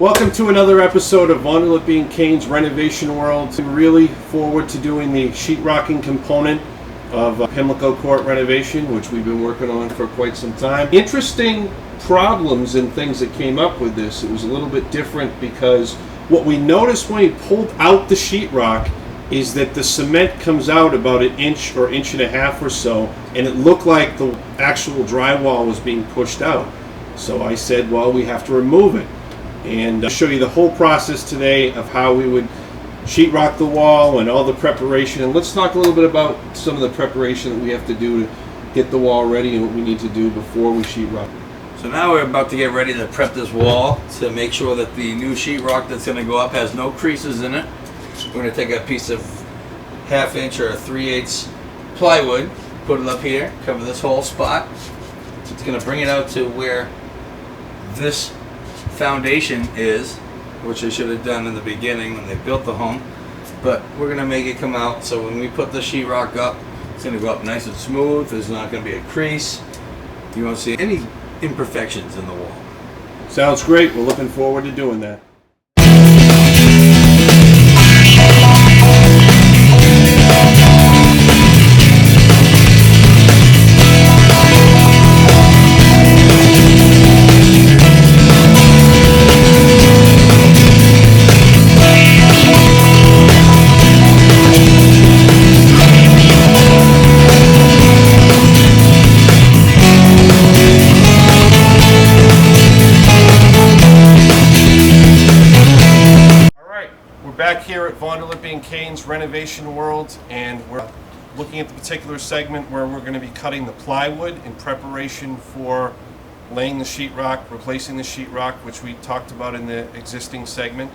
Welcome to another episode of Lippe and Cain's Renovation World. I'm really forward to doing the sheetrocking component of Pimlico Court renovation, which we've been working on for quite some time. Interesting problems and things that came up with this. It was a little bit different because what we noticed when we pulled out the sheetrock is that the cement comes out about an inch or inch and a half or so, and it looked like the actual drywall was being pushed out. So I said, well, we have to remove it. And I'll show you the whole process today of how we would sheetrock the wall and all the preparation. And let's talk a little bit about some of the preparation that we have to do to get the wall ready and what we need to do before we sheetrock. So now we're about to get ready to prep this wall to make sure that the new sheetrock that's going to go up has no creases in it. We're going to take a piece of 1/2 inch or 3/8 plywood, put it up here, cover this whole spot. It's going to bring it out to where this foundation is, which I should have done in the beginning when they built the home, but we're going to make it come out so when we put the sheetrock up, it's going to go up nice and smooth. There's not going to be a crease. You won't see any imperfections in the wall. Sounds great. We're looking forward to doing that. Back here at Lippe and Cain's Renovation World, and we're looking at the particular segment where we're going to be cutting the plywood in preparation for laying the sheetrock, replacing the sheetrock, which we talked about in the existing segment.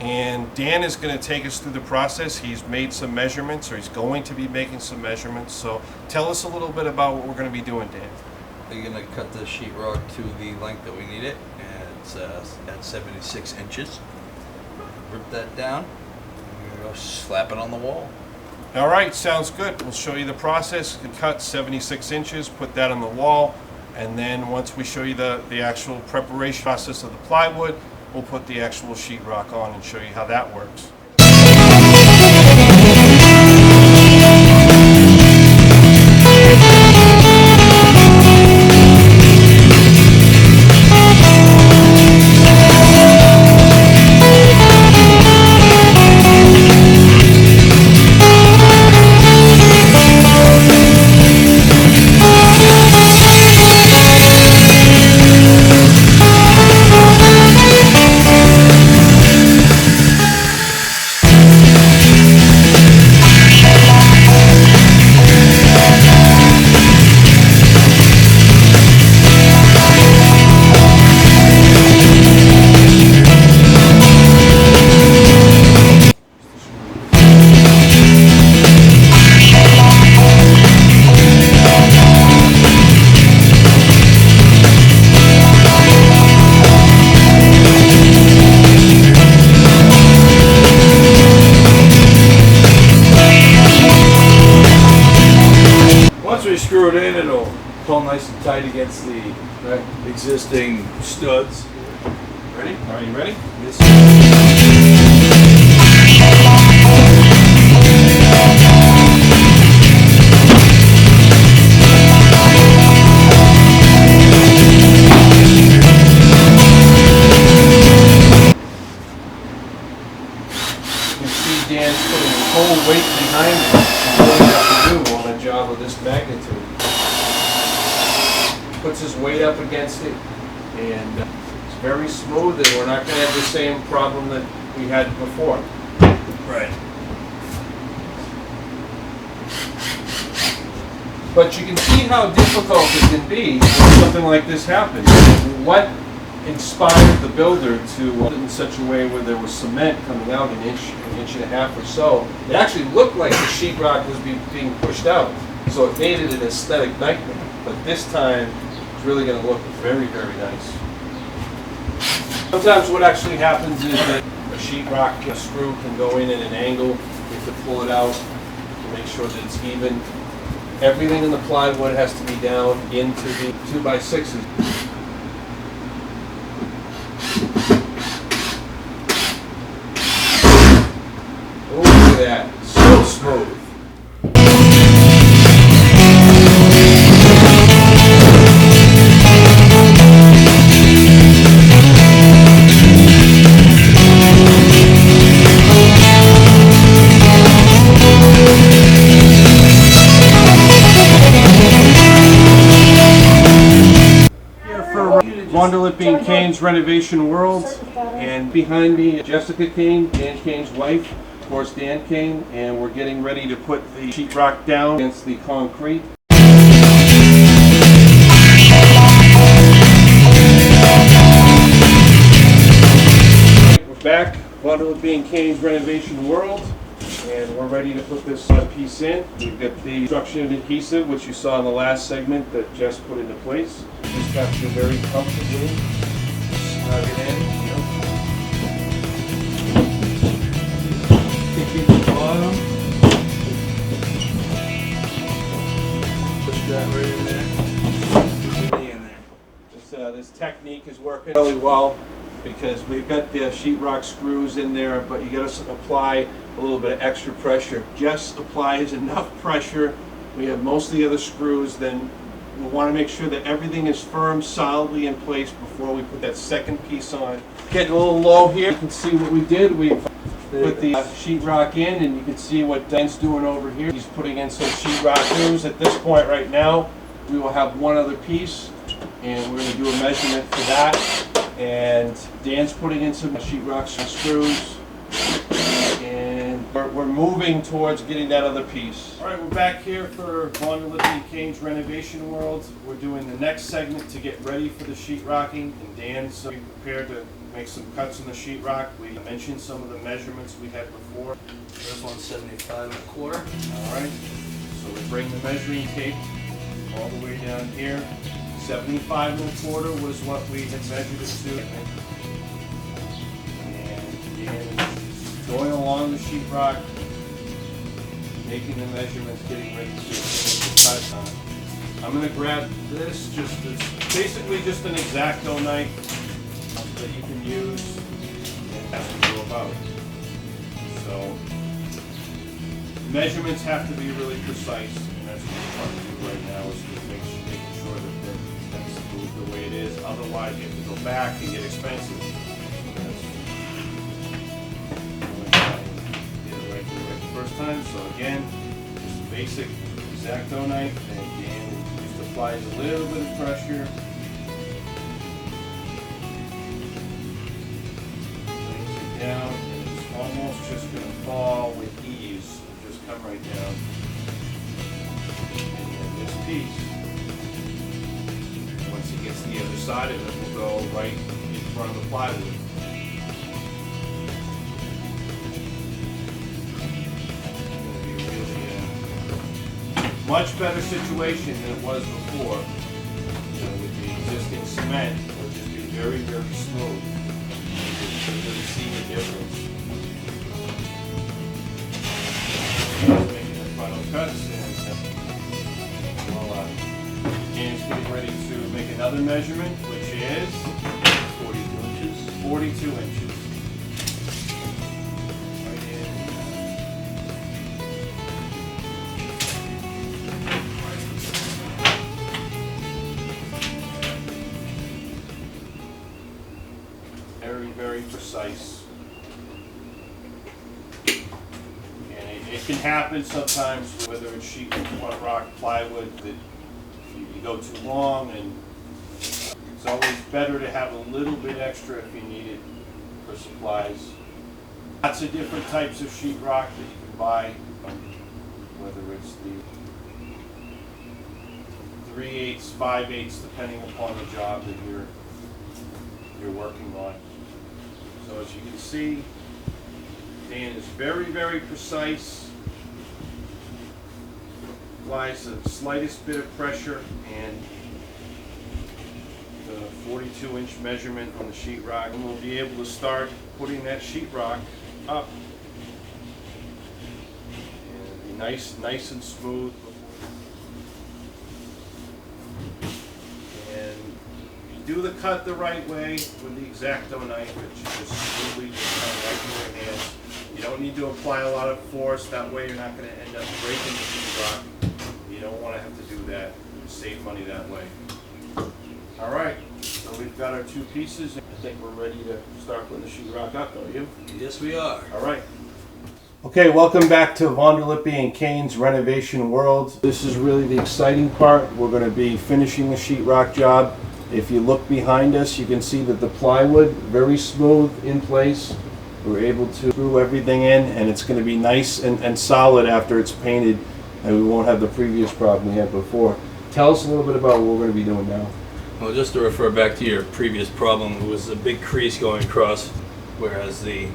And Dan is going to take us through the process. He's made some measurements, or he's going to be making some measurements. So tell us a little bit about what we're going to be doing, Dan. We're going to cut the sheetrock to the length that we need it, and it's at 76 inches. Rip that down, and we're going to slap it on the wall. All right, sounds good. We'll show you the process. You can cut 76 inches, put that on the wall, and then once we show you the actual preparation process of the plywood, we'll put the actual sheetrock on and show you how that works. Screw it in, it'll pull nice and tight against the existing studs. Ready? Are you ready? Yes. You can see Dan's putting his whole weight behind it. What you have to do on a job of this magnitude. Puts his weight up against it, and it's very smooth, and we're not going to have the same problem that we had before. Right. But you can see how difficult it can be when something like this happens. What inspired the builder to build it in such a way where there was cement coming out an inch and a half or so? It actually looked like the sheetrock was being pushed out, so it made it an aesthetic nightmare. But this time, it's really going to look very, very nice. Sometimes what actually happens is that a sheetrock screw can go in at an angle. You have to pull it out to make sure that it's even. Everything in the plywood has to be down into the 2x6s. that. So smooth. Lippe and Cain's Renovation World, and behind me Jessica Cain, Dan Cain's wife, of course Dan Cain, and we're getting ready to put the sheetrock down against the concrete. We're back, Lippe and Cain's Renovation World, and we're ready to put this piece in. We've got the construction adhesive, which you saw in the last segment that Jess put into place. Just got you very comfortably. Snug it in. Kick in the bottom. Push that right in there. Put the knee in there. This technique is working really well because we've got the sheetrock screws in there, but you got to apply a little bit of extra pressure. Just applies enough pressure. We have most of the other screws, then we want to make sure that everything is firm, solidly in place before we put that second piece on. Getting a little low here. You can see what we did. We've put the sheetrock in, and you can see what Dan's doing over here. He's putting in some sheetrock screws. At this point right now, we will have one other piece, and we're going to do a measurement for that. And Dan's putting in some sheetrock screws. And we're moving towards getting that other piece. All right, we're back here for Lippe and Cain's Renovation World. We're doing the next segment to get ready for the sheetrocking, and Dan's prepared to make some cuts in the sheetrock. We mentioned some of the measurements we had before. There's 175 1/4. All right, so we bring the measuring tape all the way down here. 75 1/4 was what we had measured it to. And Dan going along the sheetrock, making the measurements, getting ready to cut on. I'm going to grab this, it's basically just an X-Acto knife that you can use and have to go about. So, measurements have to be really precise, and that's what we're trying to do right now, is just making sure that that's the way it is. Otherwise, you have to go back and get expensive. First time, so again, just a basic X-Acto knife, and again, just applies a little bit of pressure. Lays it down, and it's almost just going to fall with ease. Just come right down. And then this piece, once it gets to the other side of it, will go right in front of the plywood. Much better situation than it was before. With the existing cement, it would just be very, very smooth. You can really see the difference. Making the final cuts, and voila. Dan's getting ready to make another measurement, which is 42 inches. 42 inches. Very precise, and it can happen sometimes, whether it's sheetrock, plywood, that you go too long, and it's always better to have a little bit extra if you need it for supplies. Lots of different types of sheetrock that you can buy, whether it's the 3/8, 5/8, depending upon the job that you're working on. So as you can see, Dan is very, very precise. Applies the slightest bit of pressure, and the 42-inch measurement on the sheetrock, and we'll be able to start putting that sheetrock up. And be nice and smooth. Do the cut the right way with the X-Acto knife, which you just smoothly just kind of right in your hands. You don't need to apply a lot of force. That way you're not going to end up breaking the sheetrock. You don't want to have to do that. Save money that way. All right, so we've got our two pieces. I think we're ready to start putting the sheetrock up, don't you? Yes, we are. All right. Okay, welcome back to Lippe and Cain's Renovation World. This is really the exciting part. We're going to be finishing the sheetrock job. If you look behind us, you can see that the plywood, very smooth in place. We're able to screw everything in, and it's going to be nice and solid after it's painted, and we won't have the previous problem we had before. Tell us a little bit about what we're going to be doing now. Well, just to refer back to your previous problem, it was a big crease going across, whereas the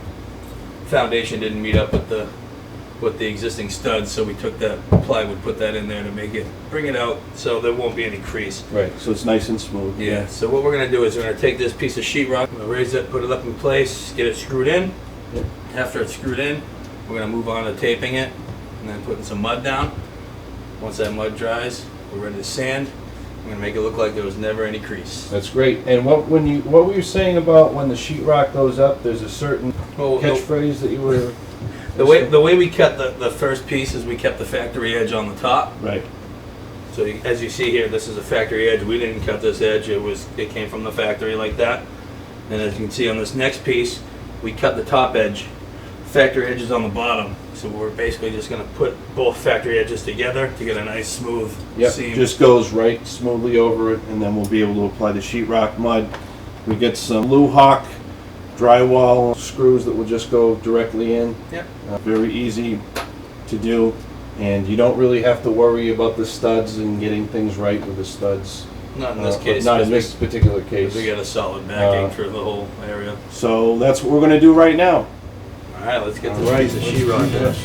foundation didn't meet up with the existing studs, so we took that plywood, put that in there to bring it out so there won't be any crease. Right, so it's nice and smooth. Yeah, so what we're going to do is we're going to take this piece of sheetrock, we're going to raise it, put it up in place, get it screwed in. Yep. After it's screwed in, we're going to move on to taping it and then putting some mud down. Once that mud dries, we're ready to sand. We're going to make it look like there was never any crease. That's great. And what were you saying about when the sheetrock goes up? There's a certain catchphrase that you were. The way we cut the first piece is we kept the factory edge on the top. Right. So as you see here, this is a factory edge. We didn't cut this edge. It came from the factory like that. And as you can see on this next piece, we cut the top edge. Factory edge is on the bottom. So we're basically just going to put both factory edges together to get a nice smooth seam. Just goes right smoothly over it, and then we'll be able to apply the sheetrock mud. We get some Blue Hawk drywall screws that will just go directly in. Yep. Very easy to do, and you don't really have to worry about the studs and getting things right with the studs. Not in this case. Not in this particular case. We got a solid backing for the whole area. So that's what we're going to do right now. All right, let's get this piece of sheetrock done.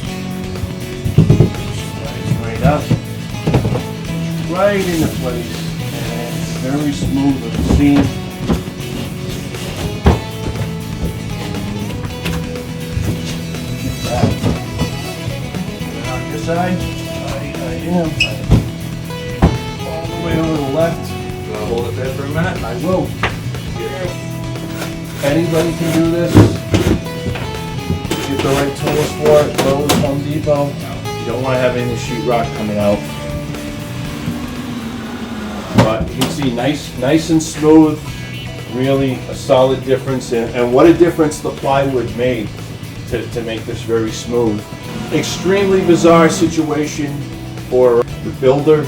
Right up, right into place, and it's very smooth with the seam. On your side, I am. All the way over the left. You want to hold it there for a minute? I will. Anybody can do this. Get the right tools for it. Lowe's, Home Depot. You don't want to have any sheetrock coming out. But you can see nice and smooth. Really a solid difference, and what a difference the plywood made to make this very smooth. Extremely bizarre situation for the builder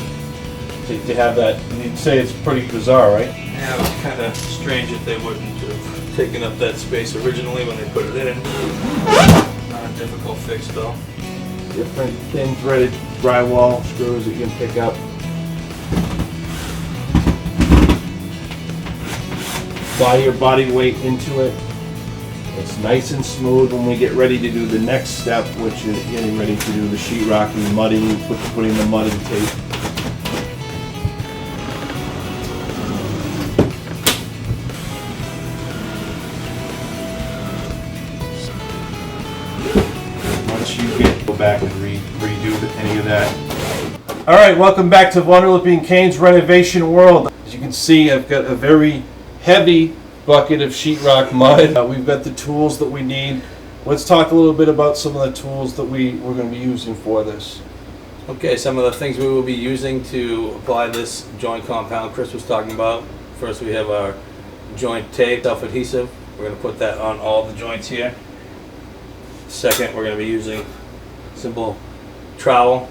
to have that. You'd say it's pretty bizarre, right? Yeah, it was kind of strange that they wouldn't have taken up that space originally when they put it in. Not a difficult fix though. Different thin threaded drywall screws that you can pick up. Apply your body weight into it. It's nice and smooth when we get ready to do the next step, which is getting ready to do the sheetrock and mudding, putting the mud and tape. Once you go back and redo any of that. All right, welcome back to Lippe and Cain's Renovation World. As you can see, I've got a very heavy bucket of sheetrock mud. We've got the tools that we need. Let's talk a little bit about some of the tools that we're going to be using for this. Okay, some of the things we will be using to apply this joint compound Chris was talking about. First, we have our joint tape, self-adhesive. We're going to put that on all the joints here. Second, we're going to be using simple trowel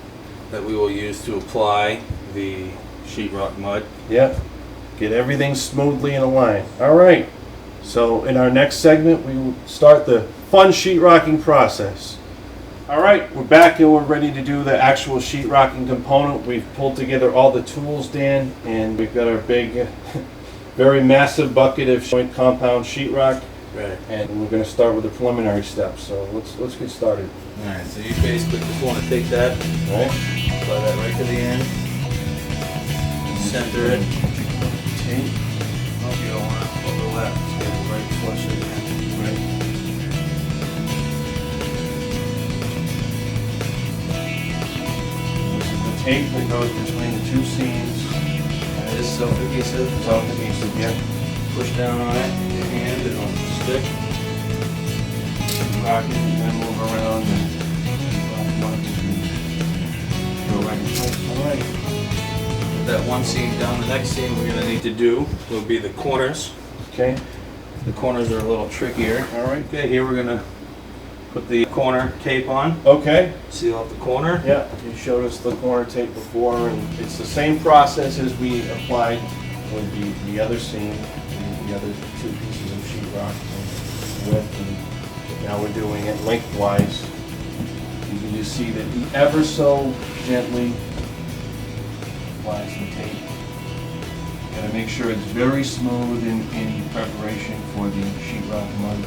that we will use to apply the sheetrock mud. Yeah. Get everything smoothly in a line. All right. So in our next segment, we will start the fun sheetrocking process. All right, we're back and we're ready to do the actual sheetrocking component. We've pulled together all the tools, Dan, and we've got our big, very massive bucket of joint compound sheetrock. Right. And we're going to start with the preliminary steps. So let's get started. All right. So you basically just want to take that, All right. apply that right to the end, center it. Tape. Oh, you don't want to overlap. Just get it right flush at the end. Right. This is the tape that goes between the two seams. That is self-adhesive. Self-adhesive, yeah. Push down on it with your hand, it'll stick. sheetrock it and then move around and go right in place. All right. With that one seam down, the next seam we're going to need to do will be the corners. Okay. The corners are a little trickier. All right. Okay, here we're going to put the corner tape on. Okay. Seal up the corner. Yeah, you showed us the corner tape before, and it's the same process as we applied with the other seam, the other two pieces of sheetrock width, and now we're doing it lengthwise. You can just see that he ever so gently applies the tape. Gotta make sure it's very smooth in preparation for the sheetrock mud.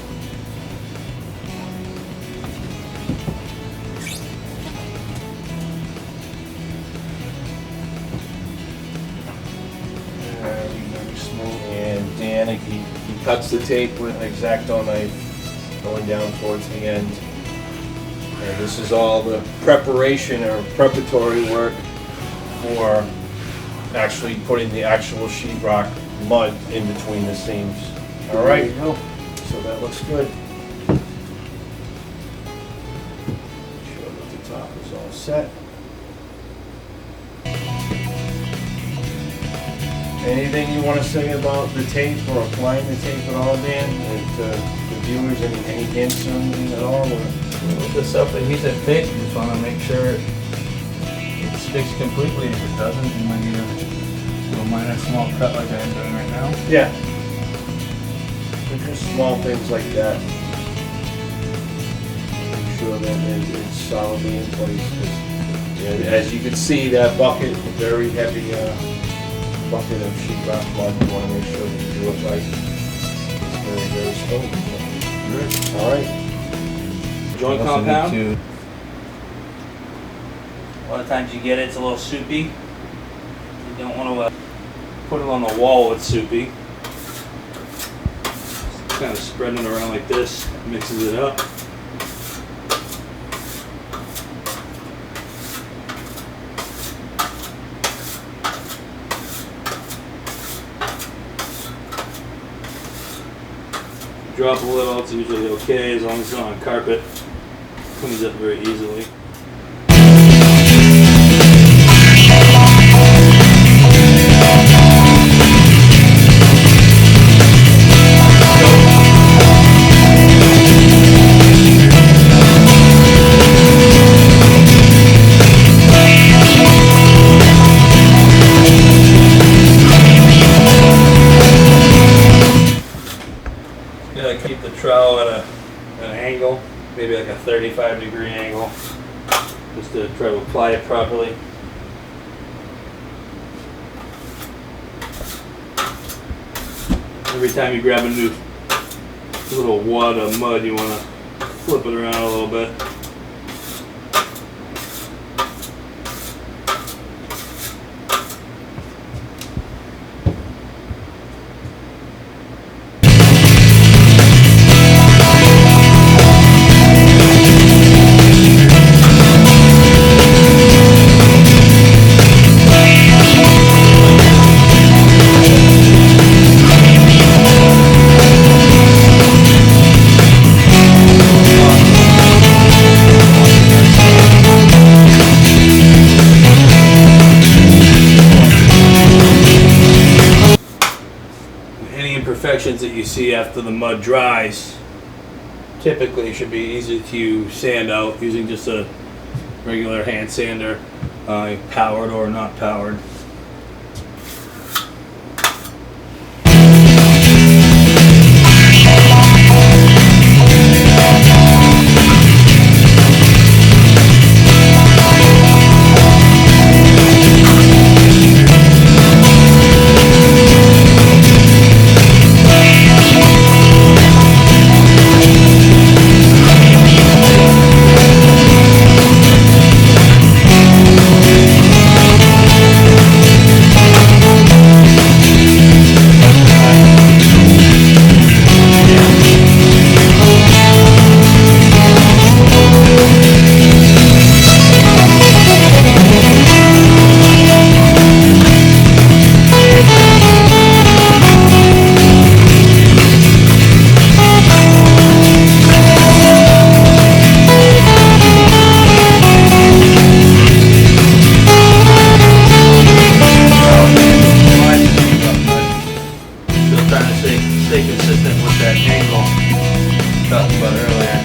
Very smooth. And Dan, he cuts the tape with an X-Acto knife going down towards the end. And this is all the preparation or preparatory work for actually putting the actual sheetrock mud in between the seams. All right, so that looks good. Sure that the top is all set. Anything you want to say about the tape or applying the tape at all, Dan? And the viewers, any hints or anything at all? With this adhesive tape, you just want to make sure it sticks completely. If it doesn't, you might need a little minor small cut like I'm doing right now. Yeah. Just small things like that. Make sure that it's solidly in place. As you can see, that bucket, very heavy bucket of sheetrock mud. You want to make sure that you do it right. It's very, very smooth. All right. Joint compound. A lot of times you get it, it's a little soupy. You don't want to Put it on the wall with soupy. Kind of spreading it around like this, mixes it up. Drop a little, it's usually okay as long as it's not on carpet. Cleans up very easily. Keep the trowel at an angle, maybe like a 35-degree angle, just to try to apply it properly. Every time you grab a new little wad of mud, you want to flip it around a little bit. Imperfections that you see after the mud dries typically should be easy to sand out using just a regular hand sander, powered or not powered. talked about earlier.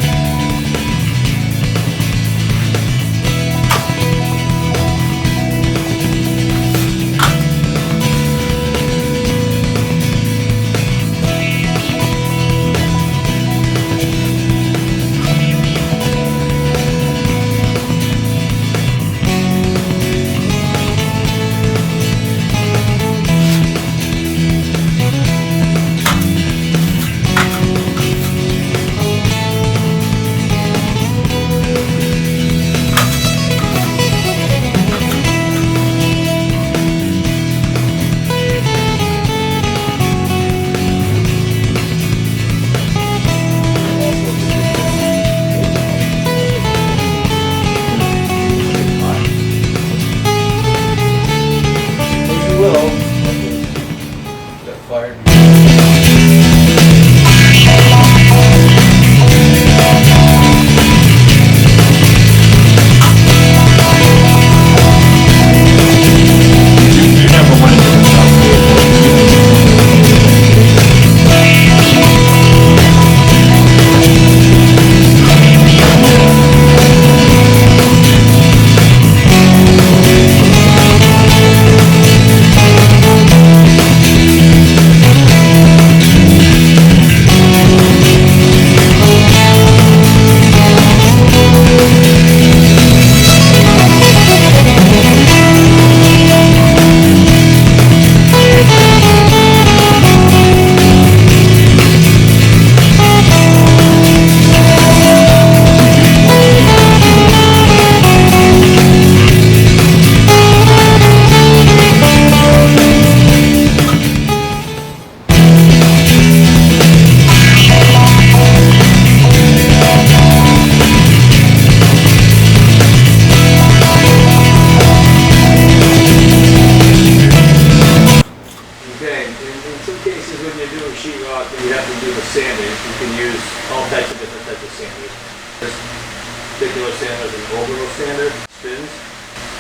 Particular sander is an overall sander, spins,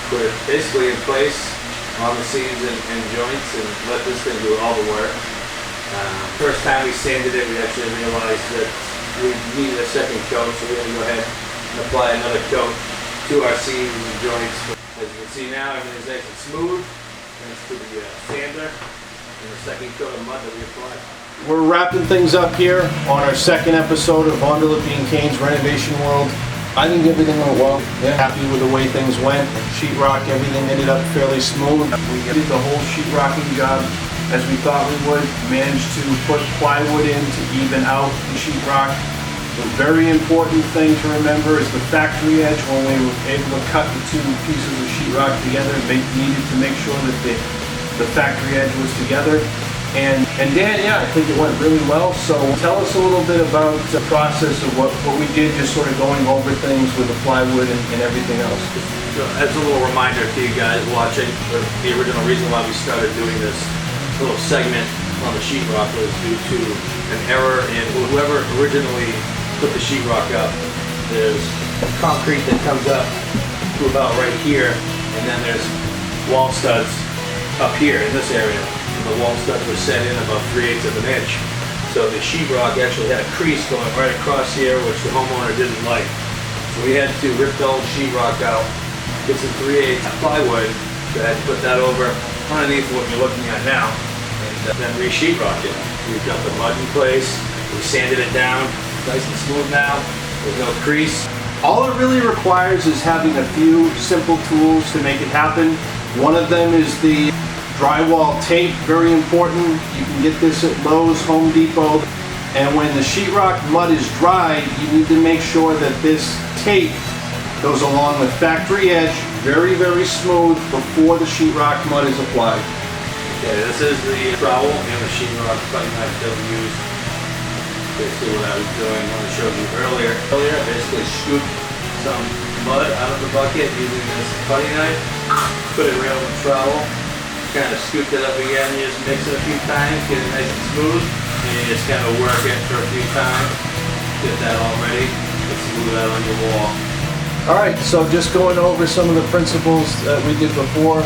put it basically in place on the seams and joints and let this thing do all the work. First time we sanded it, we actually realized that we needed a second coat, so we had to go ahead and apply another coat to our seams and joints. As you can see now, everything's nice and smooth, thanks to the sander and the second coat of mud that we applied. We're wrapping things up here on our second episode of Lippe and Cain's Renovation World. I think everything went well. Yeah. Happy with the way things went. Sheetrock, everything ended up fairly smooth. We did the whole sheetrocking job as we thought we would. Managed to put plywood in to even out the sheetrock. The very important thing to remember is the factory edge. When we were able to cut the two pieces of sheetrock together, they needed to make sure that the factory edge was together. And Dan, yeah, I think it went really well. So tell us a little bit about the process of what we did, just sort of going over things with the plywood and everything else. So as a little reminder to you guys watching, the original reason why we started doing this little segment on the sheetrock was due to an error in whoever originally put the sheetrock up. There's concrete that comes up to about right here, and then there's wall studs up here in this area. The wall studs were set in about 3/8 of an inch. So the sheetrock actually had a crease going right across here, which the homeowner didn't like. So we had to rip the old sheetrock out, get some 3/8 plywood, go ahead and put that over underneath what you're looking at now, and then re-sheetrock it. We've got the mud in place, we sanded it down, nice and smooth now, there's no crease. All it really requires is having a few simple tools to make it happen. One of them is the drywall tape, very important. You can get this at Lowe's, Home Depot. And when the sheetrock mud is dried, you need to make sure that this tape goes along the factory edge, very, very smooth before the sheetrock mud is applied. Okay, this is the trowel and the sheetrock cutting knife that we used. Basically what I was doing when I showed you earlier, I basically scooped some mud out of the bucket using this cutting knife, put it right on the trowel, kind of scoop it up again, you just mix it a few times, get it nice and smooth, and you just kind of work it for a few times, get that all ready, and smooth that on your wall. Alright, so just going over some of the principles that we did before.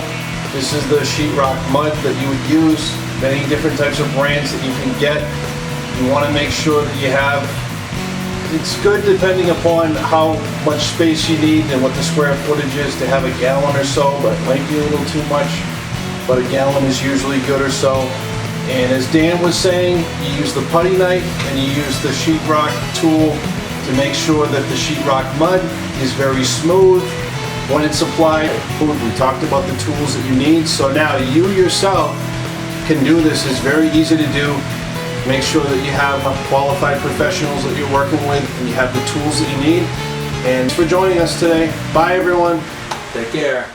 This is the sheetrock mud that you would use, many different types of brands that you can get. You want to make sure that you have It's good depending upon how much space you need and what the square footage is to have a gallon or so, but it might be a little too much. But a gallon is usually good or so. And as Dan was saying, you use the putty knife and you use the sheetrock tool to make sure that the sheetrock mud is very smooth when it's applied. We talked about the tools that you need, so now you yourself can do this. It's very easy to do. Make sure that you have qualified professionals that you're working with and you have the tools that you need. And thanks for joining us today. Bye everyone. Take care.